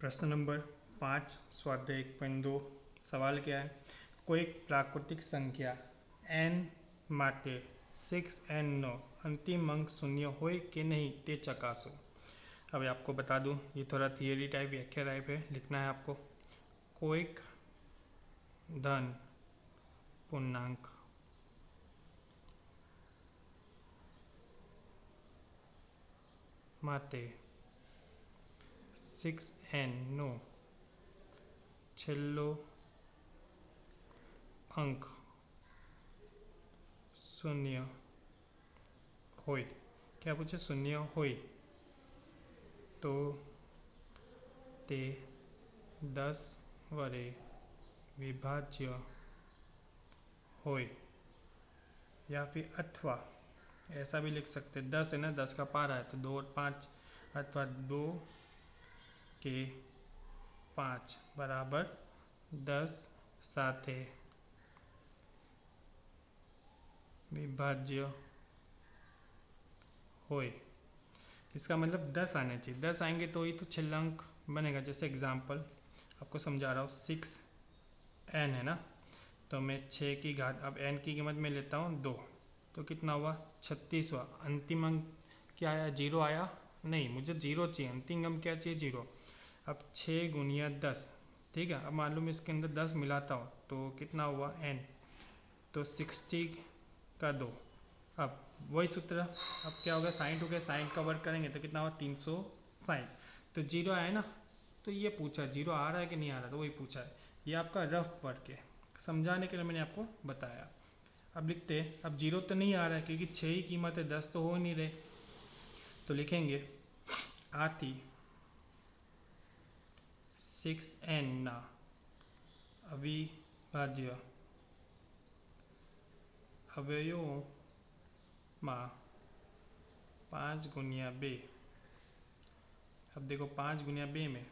प्रश्न नंबर 5 स्वाध्याय 1.2 सवाल क्या है। कोई प्राकृतिक संख्या n માટે 6n નો अंतिम अंक शून्य होय कि नहीं ते चकासो। अब आपको बता दूं, ये थोड़ा थियरी टाइप व्याख्या टाइप है। लिखना है आपको, कोईक धन पूर्णांक માટે 6n નો છેલ્લો अंक शून्य होय। क्या पूछे? शून्य होय तो ते 10 वडे विभाज्य होय, या फिर अथवा ऐसा भी लिख सकते हैं। 10 है ना, 10 का पारा है तो 2 और 5, अथवा 2 के 5 बराबर 10 साथे विभाज्य होय। इसका मतलब 10 आने चाहिए। 10 आएंगे तो ही तो छेल्ला अंक बनेगा। जैसे एग्जांपल आपको समझा रहा हूँ, 6n है ना, तो मैं 6 की घात, अब n की कीमत में लेता हूँ 2, तो कितना हुआ? 36 हुआ। अंतिम अंक क्या आया? 0 आया? नहीं, मुझे 0 चाहिए। अंतिम अंक क्या चाहिए? 0। अब 6 गुनिया 10, ठीक है। अब मालूम इसके अंदर 10 मिलाता हूँ तो कितना हुआ? n, तो 60 का 2। अब वही सूत्र, अब क्या होगा? 60 हो गया, 60 का वर्ग करेंगे तो कितना हुआ? 360। तो 0 आया ना, तो ये पूछा 0 आ रहा है कि नहीं आ रहा, तो वही पूछा है। ये आपका रफ वर्क है, समझाने के लिए मैंने आपको बताया। अब लिखते हैं, अब 0 तो नहीं आ रहा है क्योंकि 6 ही कीमत है, 10 तो हो नहीं रहे, तो लिखेंगे आती 6n ना अविभाज्य अवयवों में 5 गुनिया 2। अब देखो 5 गुनिया 2 में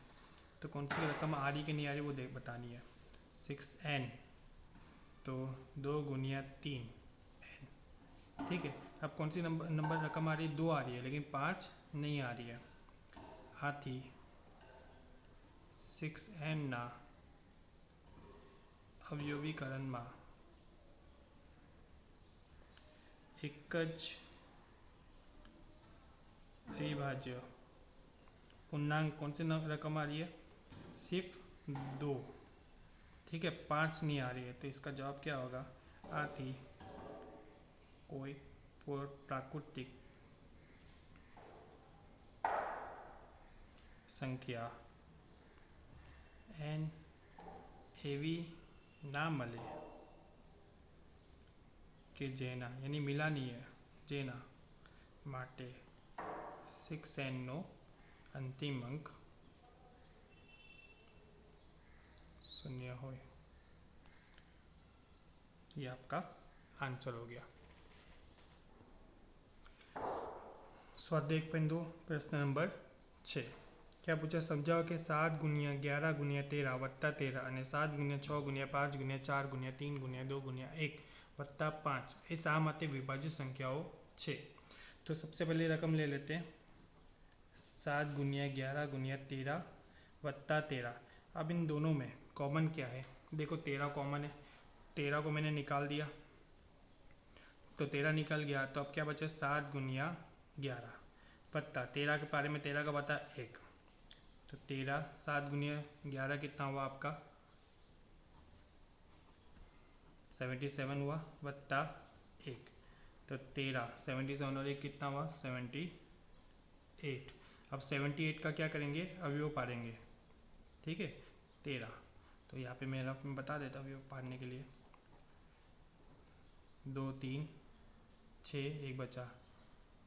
तो कौन सी रकम आ रही कि नहीं आ रही वो बतानी है। 6n तो 2 गुनिया 3n, ठीक है। अब कौन सी नंबर रकम आ रही है? 2 आ रही है, लेकिन 5 नहीं आ रही है। आथी 6n ना अवयवीकरण में एक ज अविभाज्य पूर्णांक कौन सी रकम आ रही है? सिर्फ 2, ठीक है। 5 नहीं आ रही है, तो इसका जवाब क्या होगा? आथी कोई प्राकृतिक संख्या n एवी ना मले के जेना, यानी मिला नहीं है, जेना माटे 6n नो अंतिम अंक शून्य हो। ये आपका आंसर हो गया। स्वाध्याय 1.2 प्रश्न नंबर 6 क्या पूछा? समझाओ कि 7 गुनिया 11 गुनिया 13 वत्ता 13 અને 7 गुनिया 6 गुनिया 5 गुनिया 4 गुनिया 3 गुनिया 2 गुनिया 1 वत्ता 5 એ શા માટે વિભાજ્ય સંખ્યાઓ છે? तो सबसे पहले रकम ले लेते हैं, 7 गुनिया 11 गुनिया 13 वत्ता 13। अब इन दोनों में कॉमन क्या है? देखो 13 कॉमन है, 13 को मैंने निकाल दिया तो 13 निकल गया। तो अब क्या बचा? 7 गुनिया 11 वत्ता 13 के पारे में 13 का बता 1, तो 13 7 गुनिया 11 कितना हुआ आपका? 77 हुआ, वत्ता 1, तो 13 77 और 1 कितना हुआ? 78। अब 78 का क्या करेंगे? अवयव पारेंगे, ठीक है। 13, तो यहाँ पे मैं रफ में बता देता हूँ अवयव पारने के लिए। 2 3 6, 1 बचा,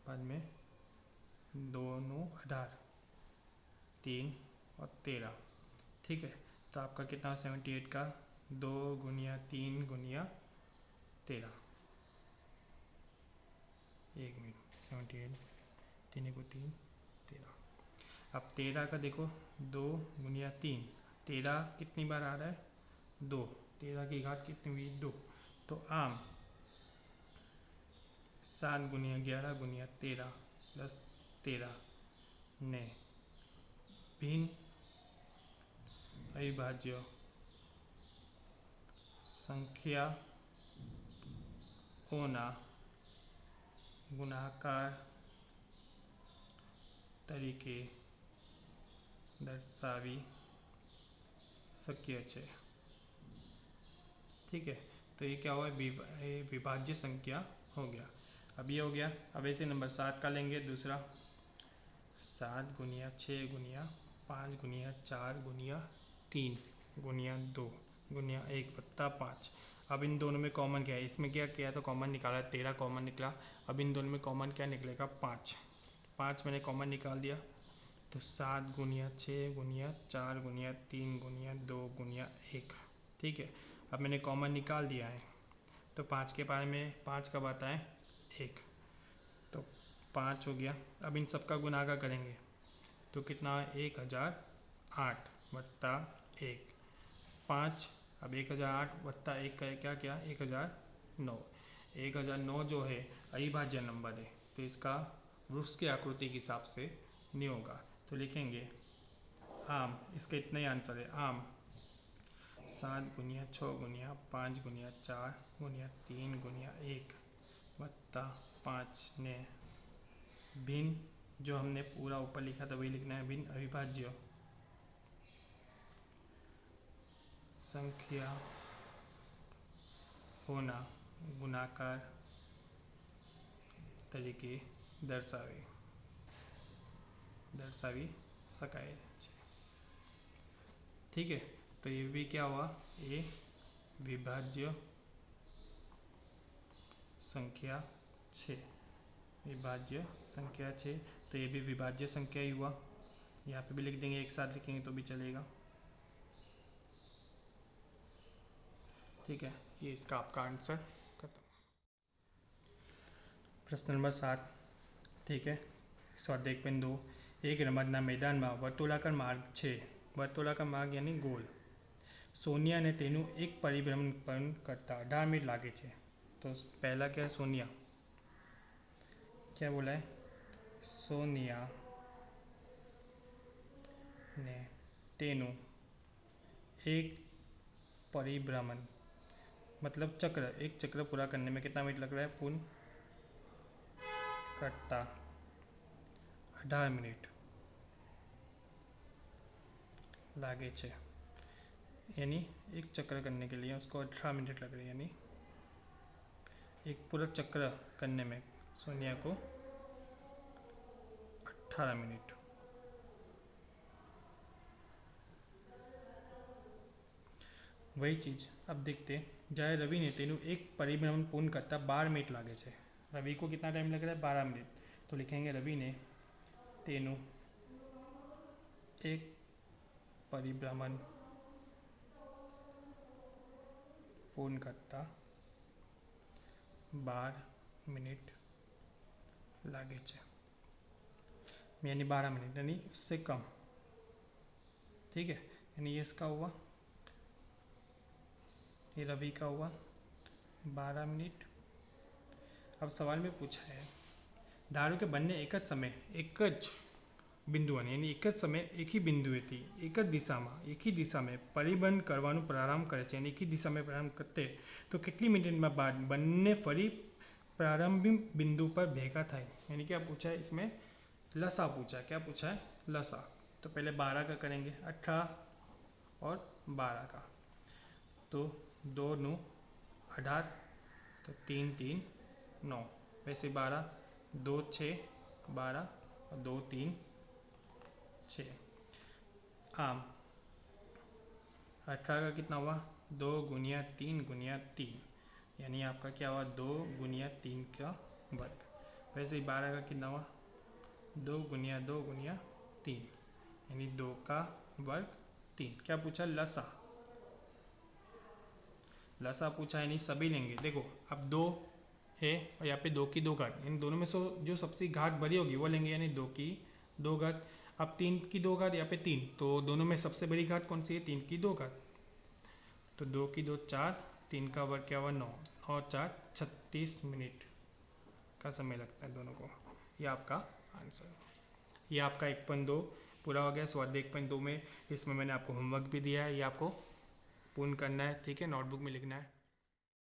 बाद में 2 9 18, 3 और 13, ठीक है। तो आपका कितना? 78 का 2 गुनिया 3 गुनिया 13, 1 मिनट, 78 3 को 3 13। अब 13 का देखो 2 गुनिया 3, 13 कितनी बार आ रहा है? 2, 13 की घात कितनी हुई? 2। तो आम 7 गुनिया 11 गुनिया 13 प्लस 13 ने भिन्न अविभाज्य संख्या होना गुणाकार तरीके दर्शावी शक्य है। ठीक है, तो ये क्या हुआ, विभाज्य संख्या हो गया। अब ये हो गया। अब ऐसे नंबर 7 का लेंगे दूसरा, 7 गुनिया 6 गुनिया 5 गुनिया 4 गुनिया 3 गुनिया 2 गुनिया 1 वत्ता 5। अब इन दोनों में कॉमन क्या है, इसमें क्या किया तो कॉमन निकाला, 13 कॉमन निकला। अब इन दोनों में कॉमन क्या निकलेगा, 5 मैंने कॉमन निकाल दिया। तो 7 गुनिया 6 गुनिया 4 गुनिया 3 गुनिया 2 गुनिया 1। ठीक है, अब मैंने कॉमन निकाल दिया है। तो 5 के बारे में 5 कब आता है, 1। तो 5 हो गया। अब इन सब का गुणाकार करेंगे तो कितना है, 1008 वत्ता 1 5। अब 1008 वत्ता 1 का क्या क्या, 1009। 1009 जो है अविभाज्य नंबर है, तो इसका वृक्ष की आकृति के हिसाब से नहीं होगा। तो लिखेंगे आम, इसका इतना ही आंसर है, आम 7 गुनिया 6 गुनिया 5 गुनिया 4 गुनिया 3 गुनिया 1 वत्ता 5 ने भिन्न, जो हमने पूरा ऊपर लिखा था वही लिखना है, भिन्न अविभाज्य संख्या होना गुणाकार तरीके दर्शावी शकाय છે। ठीक है, तो ये भी क्या हुआ, ये विभाज्य संख्या 6, विभाज्य संख्या 6। तो ये भी विभाज्य संख्या ही हुआ। यहाँ पे भी लिख देंगे, एक साथ लिखेंगे तो भी चलेगा। ठीक है, ये इसका आपका आंसर खत्म। प्रश्न नंबर 7। ठीक है, स्वाध्याय 1.2, एक રમતના મેદાનમાં વર્તુળાકાર માર્ગ છે। વર્તુળાકાર માર્ગ यानी गोल। सोनिया ने तेनु एक परिभ्रमण करता 18 मिनट लागे छे। तो पहला क्या है, सोनिया, क्या बोला है, सोनिया ने तेनु एक परिभ्रमण मतलब चक्र, एक चक्र पूरा करने में कितना मिनट लग रहा है, पूर्ण करता 18 मिनट लागे छे। यानी एक चक्र करने के लिए उसको 18 मिनट लग रहे हैं, यानी एक पूरा चक्र करने में सोनिया को 18 मिनट। वही चीज़ अब देखते, जय रवि ने तेनु एक परिभ्रमण पूर्ण करता 12 मिनट लागे छे। रवि को कितना टाइम लग रहा है, 12 मिनट। तो लिखेंगे रवि ने तेनु एक परिभ्रमण पूर्ण करता 12 मिनट लागे छे, यानी 12 मिनट यानी उससे कम। ठीक है, यानी ये इसका हुआ, ये रवि का हुआ 12 मिनट। अब सवाल में पूछा है, धारो के बन्ने एक ज समय एक ज બિંદુઓને यानी एक ज समय एक ही बिंदुएથી एक ज दिशा में परिभ्रमण करવાનું प्रारंभ करे છે, एक ही दिशा में प्रारंभ करते तो કેટલી મિનિટમાં बाद બંને ફરી प्रारंभिक बिंदु पर भेगा થાય। यानी क्या पूछा है, इसमें लसा पूछा है। क्या पूछा है, लसा। तो पहले 12 का करेंगे, 18 और 12 का। तो 2 नु 18, तो 3 3 9, वैसे 12 2 6 12 और 2 3 6। आम 18 का कितना हुआ, 2 गुनिया 3 गुनिया 3, यानी आपका क्या हुआ, 2 गुनिया 3 का वर्ग। वैसे ही 12 का कितना हुआ, 2 गुनिया 3, यानी 2 का वर्ग 3। क्या पूछा, लसा। लसा पूछा है, नहीं सभी लेंगे। देखो अब 2 है और यहाँ पे 2 की 2 घात, इन दोनों में से जो सबसे घात भरी होगी वो लेंगे, यानी 2 की 2 घात। अब 3 की 2 घात, यहाँ पे 3, तो दोनों में सबसे बड़ी घात कौन सी है, 3 की 2 घात। तो 2 की 2 4, 3 का वर्ग क्या हुआ 9 और 4 36 मिनट का समय लगता है दोनों को। ये आपका आंसर। ये आपका 1.2 पूरा हो गया। स्वाध्याय 1.2 में इसमें मैंने आपको होमवर्क भी दिया है, ये आपको पूर्ण करना है, ठीक है, नोटबुक में लिखना है।